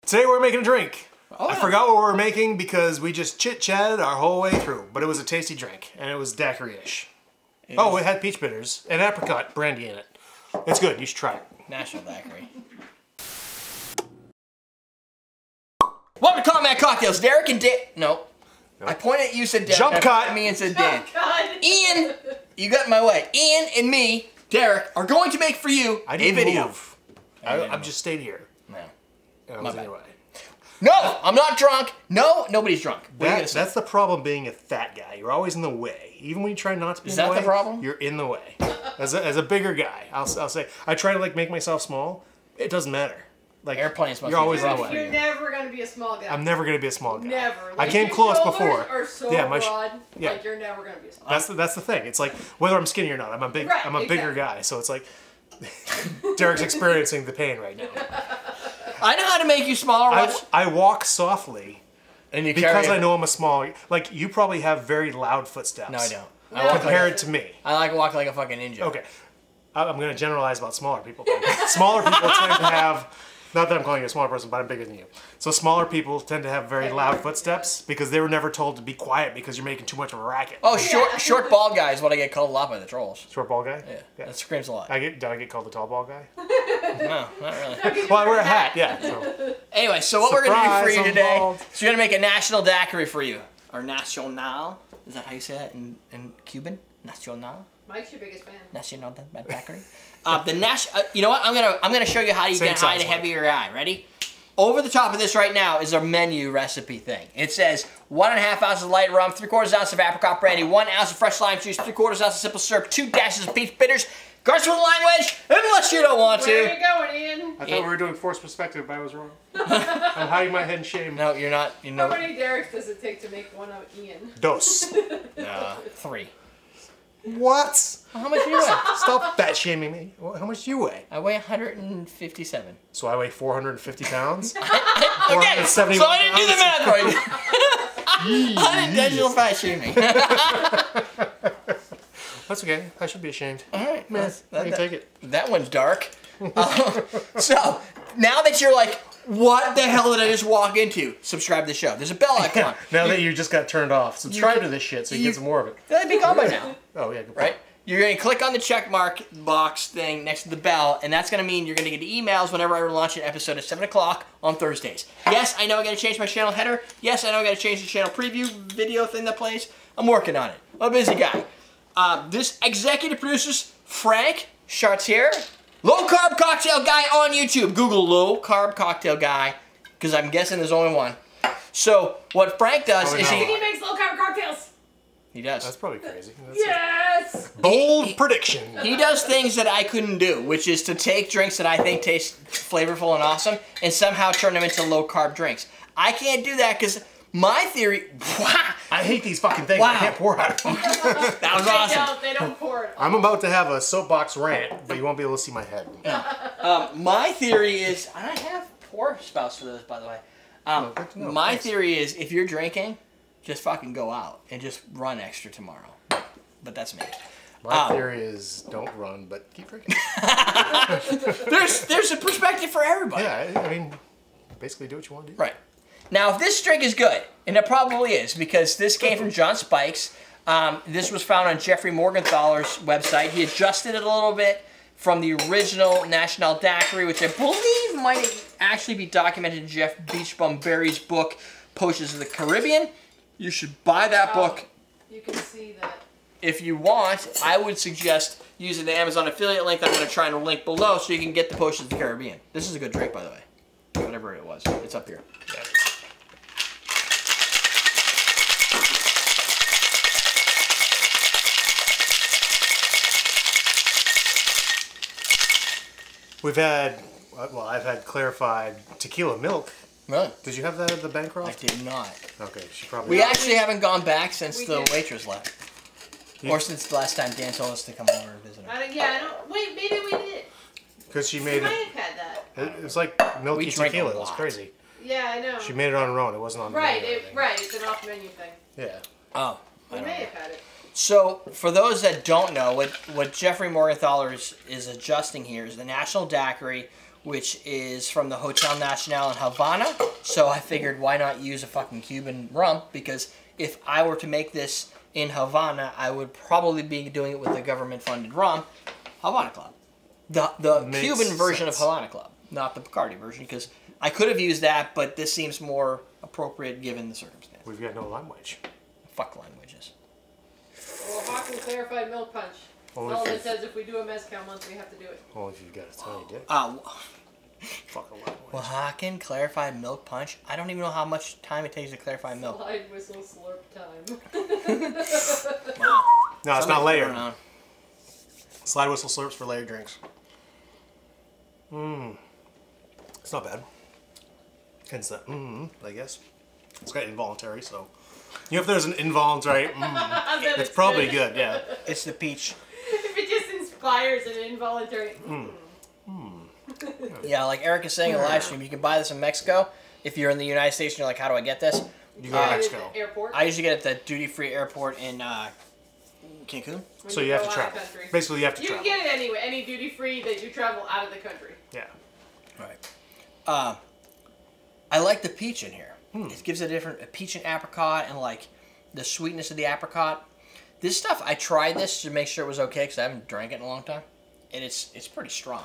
Today we're making a drink. Oh, I forgot what we were making because we just chit-chatted our whole way through, but it was a tasty drink, and it was daiquiri-ish. Oh, it had peach bitters and apricot brandy in it. It's good. You should try it. National Daiquiri. Welcome to Combat Cocktails. Derek and Dan. No. I pointed at you, said Derek. Jump cut. Me and said Dan. Ian, you got in my way. Ian and me, Derek, are going to make for you a video. I've just stayed here. No. My bad. No, I'm not drunk. No, nobody's drunk. That's the problem being a fat guy. You're always in the way. Even when you try not to be in the way. Is that the problem? You're in the way. As a bigger guy, I'll say, I try to like make myself small. It doesn't matter. Like airplanes must you're always in the way. You're never gonna be a small guy. I'm never gonna be a small guy. Never. Like, I came close before. Are so yeah, broad, like you're never gonna be a small guy. That's the thing. It's like whether I'm skinny or not, I'm a bigger guy. So it's like Derek's experiencing the pain right now. I know how to make you smaller. I walk softly, and you because I know I'm a small. Like you probably have very loud footsteps. No, I don't. Compared to me. I like walk like a fucking ninja. Okay, I'm gonna generalize about smaller people. Smaller people tend to have. Not that I'm calling you a smaller person, but I'm bigger than you. So smaller people tend to have very loud footsteps because they were never told to be quiet because you're making too much of a racket. Oh, short bald guy is what I get called a lot by the trolls. Short bald guy? Yeah. That screams a lot. Do I get called the tall bald guy? No, not really. Well, I wear a hat, yeah. So. Anyway, so what we're going to do for you today, bald. so we're going to make a National Daiquiri for you. Or Nacional. Is that how you say that in Cuban? Nacional? Mike's your biggest fan. Nacional Daiquiri. You know what? I'm gonna show you how you get hide a heavier guy. Ready? Over the top of this right now is our menu recipe thing. It says 1.5 ounces of light rum, 3/4 ounce of apricot brandy, 1 ounce of fresh lime juice, 3/4 ounce of simple syrup, 2 dashes of peach bitters. Garnish with a lime wedge, unless you don't want to. Where are you going, Ian? I thought we were doing forced perspective, but I was wrong. I'm hiding my head in shame. No, you're not. You know. How many Dereks does it take to make one of Ian? Dos. 3. What? Well, how much do you weigh? Stop fat shaming me. How much do you weigh? I weigh 157. So I weigh 450 pounds? Okay, so I didn't do the math right. Unintentional fat shaming. That's okay. I should be ashamed. All right, man. I can take it. That one's dark. So now that you're like, what the hell did I just walk into? Subscribe to the show. There's a bell icon. Now that you just got turned off, subscribe to this shit so you get some more of it. That'd be gone by now. Oh yeah, good point. Right? You're going to click on the check mark box thing next to the bell, and that's going to mean you're going to get emails whenever I launch an episode at 7 o'clock on Thursdays. Yes, I know I got to change my channel header. Yes, I know I got to change the channel preview video thing that plays. I'm working on it. I'm a busy guy. This executive producer's Frank Shart's here. Low Carb Cocktail Guy on YouTube. Google Low Carb Cocktail Guy, because I'm guessing there's only one. So what Frank does is he makes low carb cocktails. He does. That's probably crazy. That's yes! Bold prediction. He does things that I couldn't do, which is to take drinks that I think taste flavorful and awesome and somehow turn them into low carb drinks. I can't do that because my theory... I hate these fucking things. Wow. I can't pour out of them. That was awesome. They don't pour it. I'm about to have a soapbox rant, but you won't be able to see my head. My theory is... I have pour spouts for those, by the way. My theory is if you're drinking, just fucking go out and just run extra tomorrow. But that's me. My theory is don't run, but keep drinking. There's a perspective for everybody. Yeah, I mean, basically do what you want to do. Right. Now, if this drink is good, and it probably is, because this came from John Spikes. This was found on Jeffrey Morgenthaler's website. He adjusted it a little bit from the original National Daiquiri, which I believe might actually be documented in Jeff Beachbum Berry's book, Potions of the Caribbean. You should buy that book. You can see that. If you want, I would suggest using the Amazon affiliate link that I'm going to try and link below so you can get the Potions of the Caribbean. This is a good drink, by the way. Whatever it was. It's up here. Yeah. We've had, well, I've had clarified tequila milk. Really? Did you have that at the Bancroft? I did not. Okay, she probably. We actually haven't gone back since the waitress left. Or since the last time Dan told us to come over and visit her. I don't. Wait, maybe we did. Because she made might it. have had that. It was like milky tequila. It was crazy. Yeah, I know. She made it on her own. It wasn't on the menu. Right. It's an off-menu thing. Yeah. Oh. We may have had it. So, for those that don't know, what Jeffrey Morgenthaler is adjusting here is the National Daiquiri, which is from the Hotel Nacional in Havana. So I figured, why not use a fucking Cuban rum? Because if I were to make this in Havana, I would probably be doing it with the government-funded rum, Havana Club. The Cuban version of Havana Club, not the Bacardi version, because I could have used that, but this seems more appropriate given the circumstance. We've got no lime wedge. Fuck languages. Well, Hawking clarified milk punch. Only All if it you- says if we do a mezcal month, we have to do it. Only if you've got a tiny dick. Fuck a lime wedge. Well, Hawking clarified milk punch. I don't even know how much time it takes to clarify milk. Slide whistle slurp time. Wow. No, it's Somebody not put it layered. on. Slide whistle slurps for layered drinks. It's not bad. Hence that, I guess. It's kind of involuntary, so. You know, if there's an involuntary, it's probably good, yeah. It's the peach. If it just inspires an involuntary. Yeah, like Eric is saying in the live stream, you can buy this in Mexico. If you're in the United States and you're like, how do I get this? You go to At Mexico. the airport. I usually get it at the duty-free airport in Cancun. when So you have go to out of travel. country. Basically, you have to You can travel. get it anyway. Any duty free that you travel out of the country. Yeah. Right. I like the peach in here. It gives a peach and apricot and like the sweetness of the apricot. This stuff, I tried this to make sure it was okay because I haven't drank it in a long time. And it's pretty strong.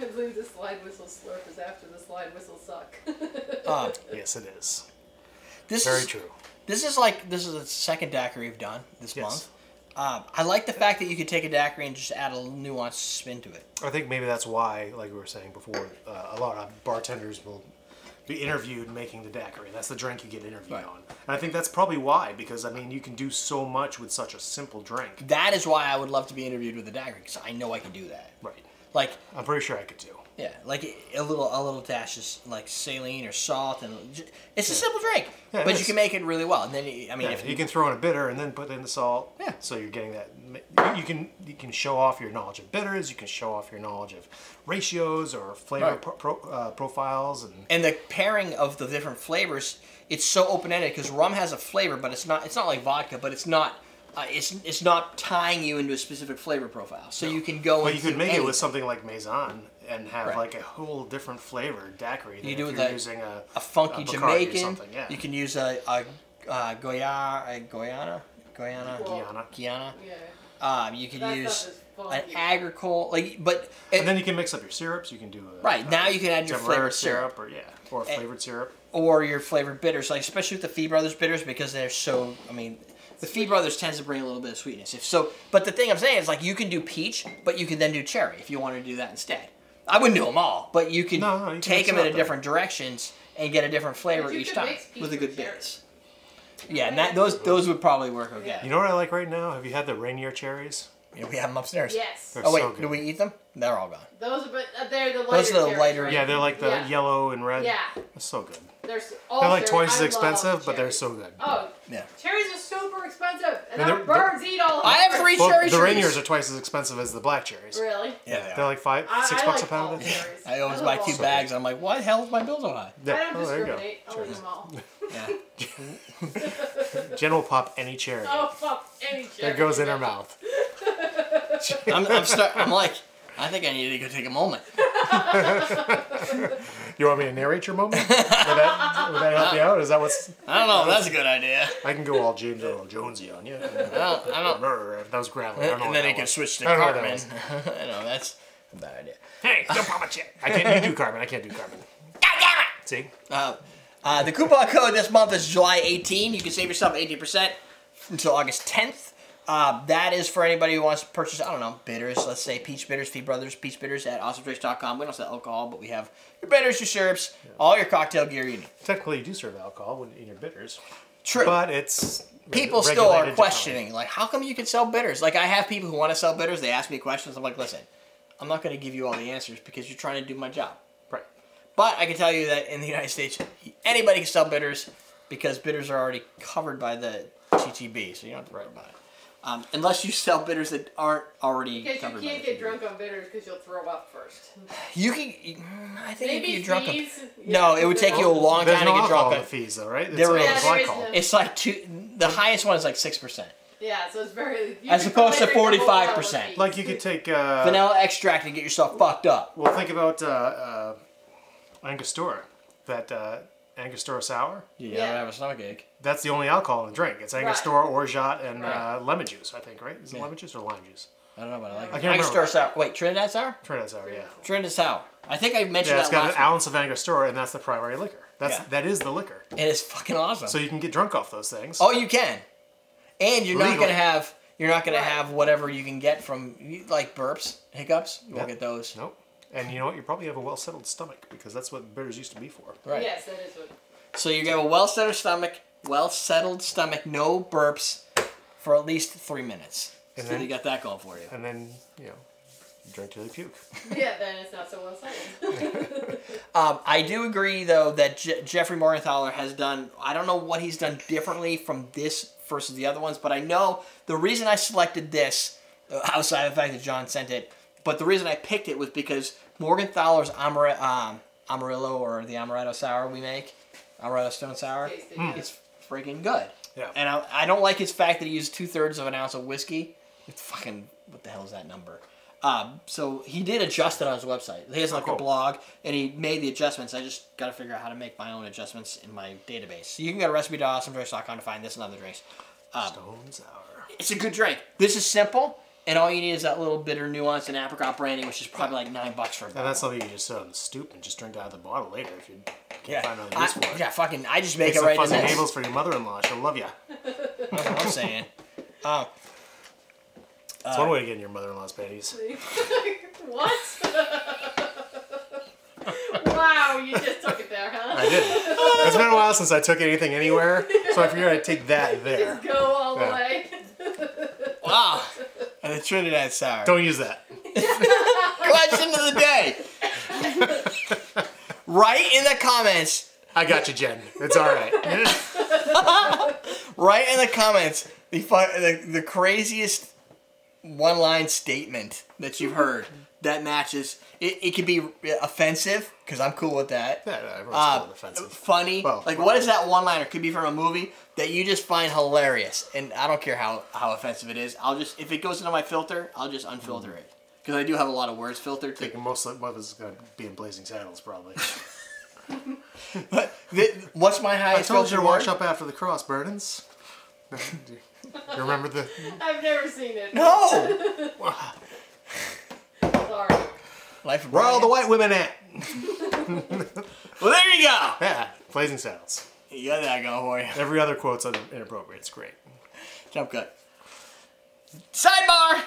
I believe the slide whistle slurp is after the slide whistle suck. Yes, it is. This Very is, true. This is the second daiquiri we've done this Yes. month. I like the fact that you could take a daiquiri and just add a nuanced spin to it. I think maybe that's why, like we were saying before, a lot of bartenders will be interviewed making the daiquiri. That's the drink you get interviewed Right. on. And I think that's probably why, because, I mean, you can do so much with such a simple drink. That is why I would love to be interviewed with a daiquiri because I know I can do that. Right. Like, I'm pretty sure I could too. yeah, like a little dash is like saline or salt, and it's a simple drink, Yeah, it but you is. can make it really well. And then I mean, Yeah, if you can throw in a bitter and then put in the salt. Yeah. So you're getting that. You can show off your knowledge of bitters. You can show off your knowledge of ratios or flavor Right. profiles and the pairing of the different flavors, it's so open ended because rum has a flavor, but it's not like vodka, but it's not. It's not tying you into a specific flavor profile, so you can go. But you could into make it any- with something like Maison and have Right. like a whole different flavor daiquiri than You if do you're that- using a funky Bacardi or Jamaican. something, yeah. You can use a Guyana. Guyana. Yeah. You can That use stuff is an funky. agricole, but And then you can mix up your syrups. You can do a, Right, now you can add your Demerara flavored syrup. or a flavored syrup. or your flavored bitters, like especially with the Fee Brothers bitters because they're so. I mean, the Fee Brothers tends to bring a little bit of sweetness. But the thing I'm saying is like you can do peach, but you can then do cherry if you want to do that instead. I wouldn't do them all, but you can, No, you can take mix them it in up, different directions and get a different flavor But you each could time mix peach with a with good cherry. base. Yeah, and those would probably work okay. You know what I like right now? Have you had the Rainier cherries? Yeah, we have them upstairs. Yes. They're Oh wait, so good. do we eat them? They're all gone. Those are, but they're the lighter. Those are the cherries, lighter- right? Yeah, they're like the Yeah. yellow and red. Yeah. They're so good. They're They're like twice as I expensive, love but they're cherries. so good. Oh, Yeah. cherries are super expensive, and And our they're- birds eat all of them. I have 3 Well, cherry the trees. Rainiers are twice as expensive as the black cherries. Really? Yeah, they They're are. like $5, I $6 like a pound. all I think. cherries. I always love buy all 2 cherries. bags. I'm like, why the hell is my bill so high? Yeah. I don't Oh, there you go. discriminate. I'll eat them all. Yeah. Jen will pop any cherry. Oh, fuck any cherry. There goes in her mouth. I'm like, I think I need to go take a moment. You want me to narrate your moment? Would that help you out? Is that what's? I don't know if that's a good idea. I can go all James Earl Jonesy on you. I don't. That was gravelly. I don't know And what then that he can was. switch to I don't know what Cartman. that I know that's a bad idea. Hey, don't pop a cherry. I can't. You do Cartman. I can't do Cartman. See? The coupon code this month is July 18. You can save yourself 18% until August 10th. That is for anybody who wants to purchase, I don't know, bitters. Let's say peach bitters, Fee Brothers, peach bitters at awesomedrinks.com. We don't sell alcohol, but we have your bitters, your syrups, all your cocktail gear you need. Technically, you do serve alcohol in your bitters, True. but it's People still are regulated questioning, like, how come you can sell bitters? Like, I have people who want to sell bitters. They ask me questions. I'm like, listen, I'm not going to give you all the answers because you're trying to do my job. Right. But I can tell you that in the United States, anybody can sell bitters because bitters are already covered by the TTB, so you don't have to worry about it. Unless you sell bitters that aren't already Because covered you by can't the get drunk on bitters because you'll throw up first. You can. I think Maybe if you drunk them. fees. No, it would take you a long There's time no to get alcohol drunk in on. the fees, though, right? There it's is. Yeah, there is glycol. no- It's like the highest one is like 6%. Yeah, so it's very... As opposed to 45%. Like you could take... vanilla extract and get yourself fucked up. Well, think about Angostura. That Angostura sour. Yeah, I have a stomachache. That's the only alcohol in the drink. It's Angostura, orgeat, and lemon juice, I think, right? Is it lemon juice or lime juice? I don't know, but I like it. I can't Angostura sour. Wait, Trinidad sour? Trinidad sour, yeah. Trinidad sour. I think I mentioned Yeah, it's that got last an ounce of Angostura, and that's the primary liquor. That is the liquor. And it's fucking awesome. So you can get drunk off those things. Oh, you can. And you're not Legally. gonna have whatever you can get from like burps, hiccups. You won't get those. Nope. And you know what? You probably have a well-settled stomach because that's what bitters used to be for. Right. Yes, that is what... So you have a well-settled stomach, no burps for at least 3 minutes. And So then you got that going for you. And then, you drink till you puke. Yeah, then it's not so well settled. I do agree, though, that Jeffrey Morgenthaler has done... I don't know what he's done differently from this versus the other ones, but I know the reason I selected this, outside of the fact that John sent it, but the reason I picked it was because Morgenthaler's Amarillo, or the Amaretto sour we make, Amaretto Stone Sour, it's freaking good. Yeah. And I don't like his fact that he used 2/3 of an ounce of whiskey. It's fucking... What the hell is that number? So he did adjust it on his website. He has like a blog, and he made the adjustments. I just got to figure out how to make my own adjustments in my database. So you can go to recipe.awesomedrinks.com to find this and other drinks. Stone sour. It's a good drink. This is simple, and all you need is that little bitter nuance and apricot brandy, which is probably like $9 for a bottle. And that's something you can just sit on the stoop and just drink out of the bottle later if you can't find another use for it. Yeah, fucking, I just make Make it some right in fuzzy this. navels for your mother-in-law. She'll love you. That's what I'm saying. It's one way to get in your mother-in-law's panties. What? Wow, you just took it there, huh? I did. It's been a while since I took anything anywhere, so I figured I'd take that there. Just go all the way. Wow. And the Trinidad sour. Don't use that. Question of the day. Write in the comments. I got you, Jen. It's all right. Write in the comments the craziest one-line statement that you've heard that matches. It could be offensive, because I'm cool with that. Yeah, everyone's cool with offensive. Funny. Well, what is that one-liner? Could be from a movie that you just find hilarious. And I don't care how offensive it is. If it goes into my filter, I'll just unfilter it. Because I do have a lot of words filtered. I think most of it is going to be in Blazing Saddles, probably. But what's my I highest told you to filtered wash word? up after the cross, Burdens. You remember the... I've never seen it. No! Sorry. Life of Where are all the Brian. white women at? Well, there you go. Yeah, Blazing Saddles. You got that going for you. Every other quote's inappropriate. It's great. Jump cut. Sidebar!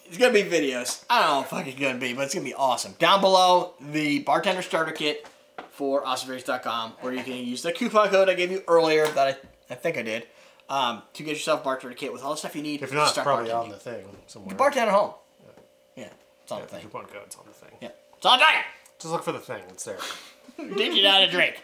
It's gonna be videos. I don't know what it's gonna be, but it's gonna be awesome. Down below, the bartender starter kit for awesomedrinks.com, where you can use the coupon code I gave you earlier that I think I did, to get yourself a bartender kit with all the stuff you need If to not, it's start probably bartending. on the thing somewhere. You bartend at home. Yeah, it's on Yeah, the the thing. coupon code's on the thing. Yeah, it's on the thing. Just look for the thing. It's there. Teach you how to drink.